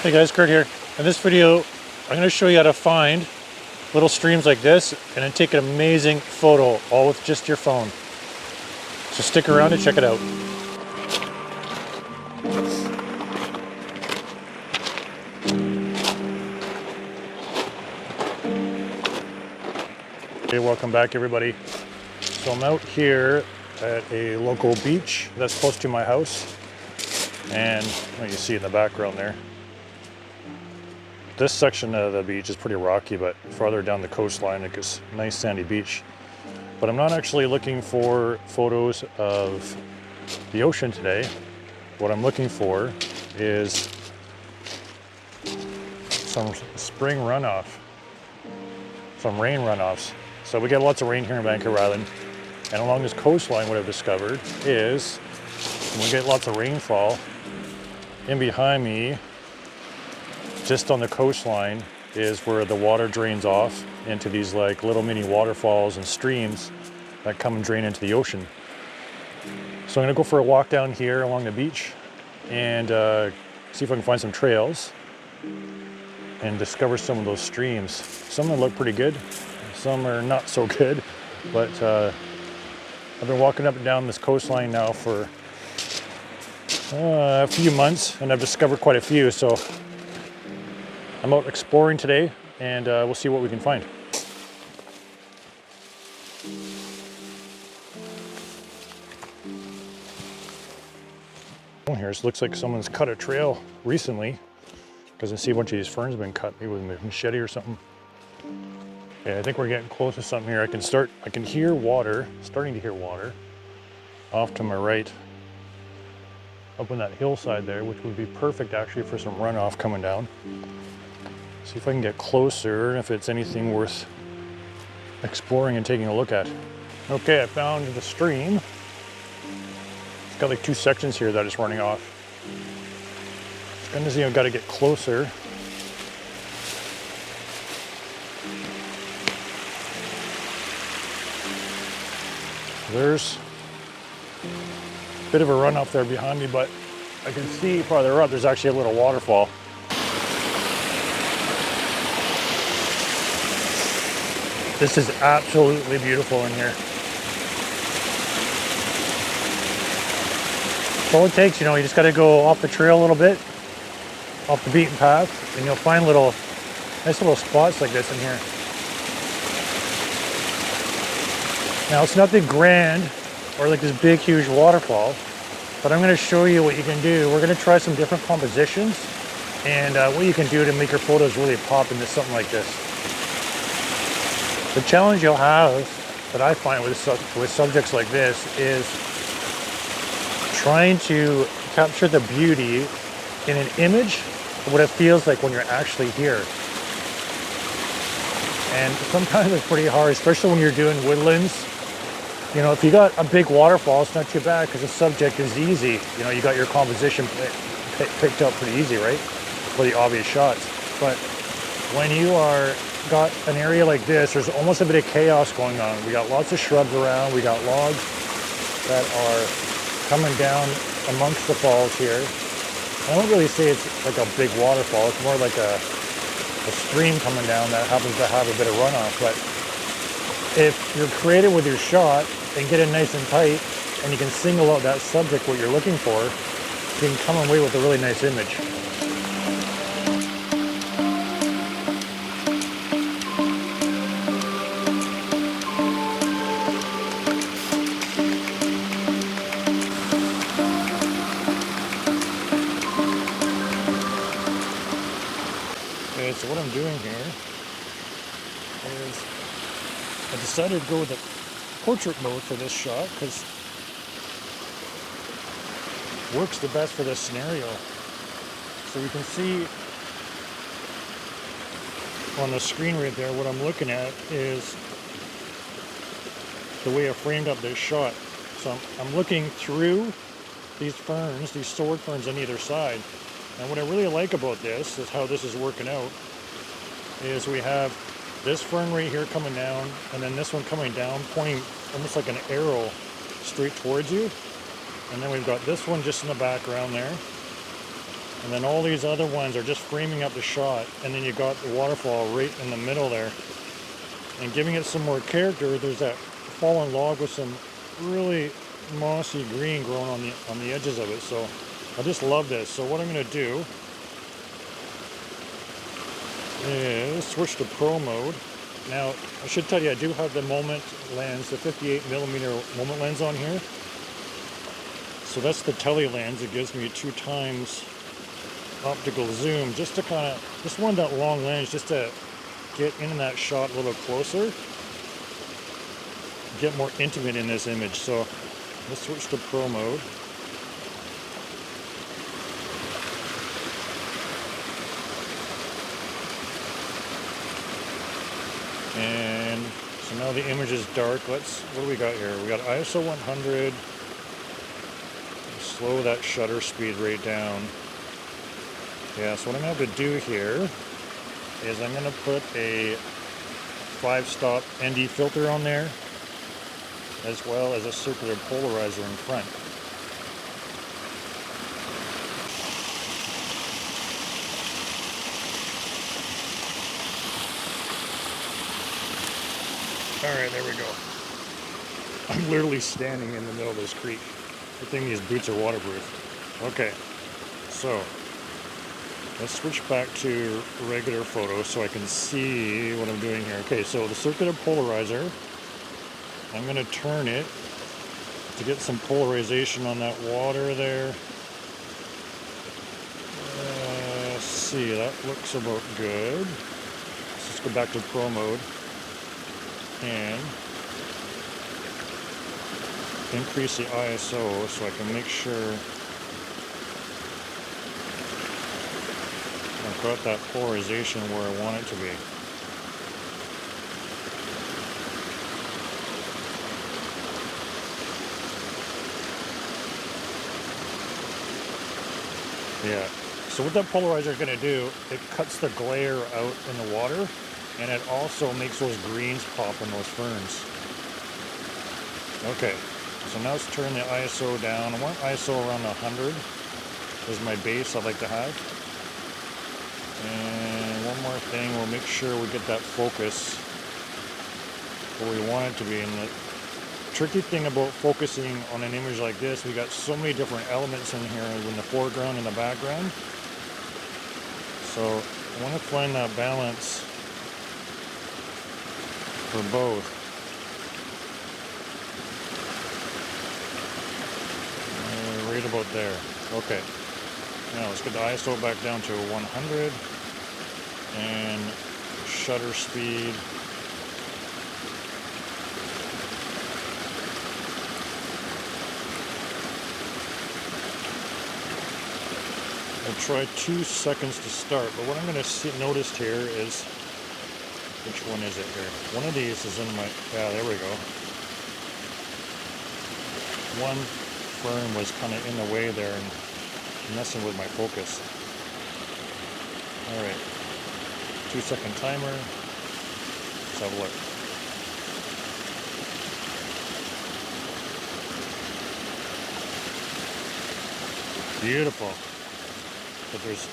Hey guys, Kurt here. In this video, I'm going to show you how to find little streams like this and then take an amazing photo, all with just your phone. So stick around and check it out. Okay, welcome back everybody. So I'm out here at a local beach that's close to my house. And well, you see it in the background there. This section of the beach is pretty rocky, but farther down the coastline it gets a nice sandy beach. But I'm not actually looking for photos of the ocean today. What I'm looking for is some spring runoff, some rain runoffs. So we get lots of rain here in Vancouver Island, and along this coastline what I've discovered is when we get lots of rainfall, in behind me just on the coastline is where the water drains off into these like little mini waterfalls and streams that come and drain into the ocean. So I'm gonna go for a walk down here along the beach and see if I can find some trails and discover some of those streams. Some of them look pretty good, some are not so good, but I've been walking up and down this coastline now for a few months and I've discovered quite a few. So I'm out exploring today and we'll see what we can find. Here, it looks like someone's cut a trail recently because I see a bunch of these ferns have been cut, maybe with a machete or something. Yeah, I think we're getting close to something here. I can hear water, starting to hear water off to my right, up on that hillside there, which would be perfect actually for some runoff coming down. See if I can get closer and if it's anything worth exploring and taking a look at. Okay, I found the stream. It's got like two sections here that is running off. It's gonna see I've got to get closer. There's a bit of a runoff there behind me, but I can see farther up there's actually a little waterfall. This is absolutely beautiful in here. That's all it takes, you know, you just got to go off the trail a little bit, off the beaten path, and you'll find nice little spots like this in here. Now it's nothing grand or like this big huge waterfall, but I'm going to show you what you can do. We're going to try some different compositions and what you can do to make your photos really pop into something like this. The challenge you'll have, that I find with subjects like this, is trying to capture the beauty in an image of what it feels like when you're actually here. And sometimes it's pretty hard, especially when you're doing woodlands. You know, if you got a big waterfall, it's not too bad because the subject is easy. You know, you got your composition picked up pretty easy, right? For the obvious shots. But when you got an area like this, there's almost a bit of chaos going on. We got lots of shrubs around, we got logs that are coming down amongst the falls here. I don't really say it's like a big waterfall, it's more like a stream coming down that happens to have a bit of runoff. But if you're creative with your shot and get it nice and tight and you can single out that subject, what you're looking for, you can come away with a really nice image. So what I'm doing here is I decided to go with the portrait mode for this shot because it works the best for this scenario. So you can see on the screen right there, what I'm looking at is the way I framed up this shot. So I'm looking through these ferns, these sword ferns on either side. And what I really like about this is how this is working out is we have this fern right here coming down and then this one coming down, pointing almost like an arrow straight towards you. And then we've got this one just in the background there. And then all these other ones are just framing up the shot. And then you got the waterfall right in the middle there. And giving it some more character, there's that fallen log with some really mossy green growing on the edges of it. So I just love this. So what I'm going to do is switch to Pro mode. Now, I should tell you, I do have the Moment lens, the 58mm Moment lens on here. So that's the tele lens. It gives me 2 times optical zoom, just to kind of, just want that long lens just to get in that shot a little closer, get more intimate in this image. So let's switch to Pro mode. And so now the image is dark. What do we got here? We got ISO 100. Slow that shutter speed right down. Yeah, so what I'm going to have to do here is I'm going to put a 5-stop ND filter on there, as well as a circular polarizer in front. Alright, there we go. I'm literally standing in the middle of this creek. Good thing these boots are waterproof. Okay, so let's switch back to regular photo so I can see what I'm doing here. Okay, so the circular polarizer, I'm going to turn it to get some polarization on that water there. Let's see, that looks about good. Let's just go back to Pro mode and increase the ISO so I can make sure I've got that polarization where I want it to be. Yeah, so what that polarizer is going to do, it cuts the glare out in the water, and it also makes those greens pop in those ferns. Okay, so now let's turn the ISO down. I want ISO around 100 is my base I'd like to have. And one more thing, we'll make sure we get that focus where we want it to be. And the tricky thing about focusing on an image like this, we got so many different elements in here in the foreground and the background. So I want to find that balance for both. Right about there. Okay. Now let's get the ISO back down to 100 and shutter speed. I'll try 2 seconds to start, but what I'm going to notice here is, which one is it here? One of these is in my, yeah, there we go. One fern was kind of in the way there and messing with my focus. Alright, 2-second timer. Let's have a look. Beautiful. But there's,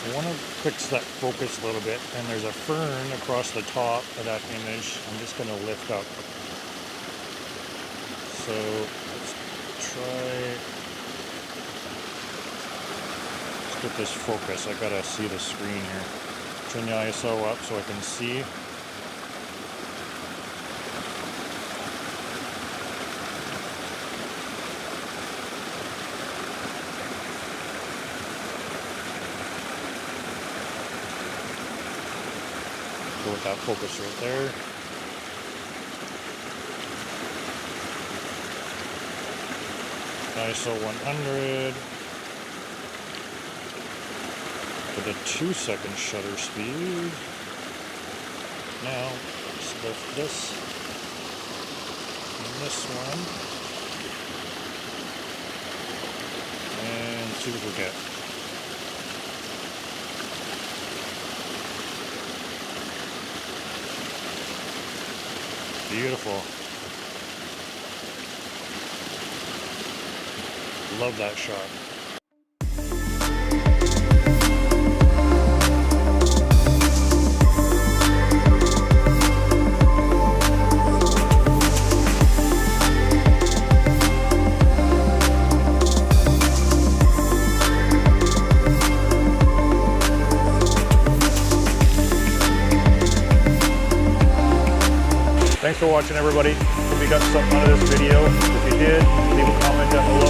I want to fix that focus a little bit, and there's a fern across the top of that image. I'm just going to lift up. So let's try. Get this focus. I gotta see the screen here. Turn the ISO up so I can see. Go with that focus right there. ISO 100. With a 2-second shutter speed. Now, let's lift this and this one, and see what we get. Beautiful. Love that shot. for watching, everybody. Hope you got something out of this video. If you did, leave a comment down below.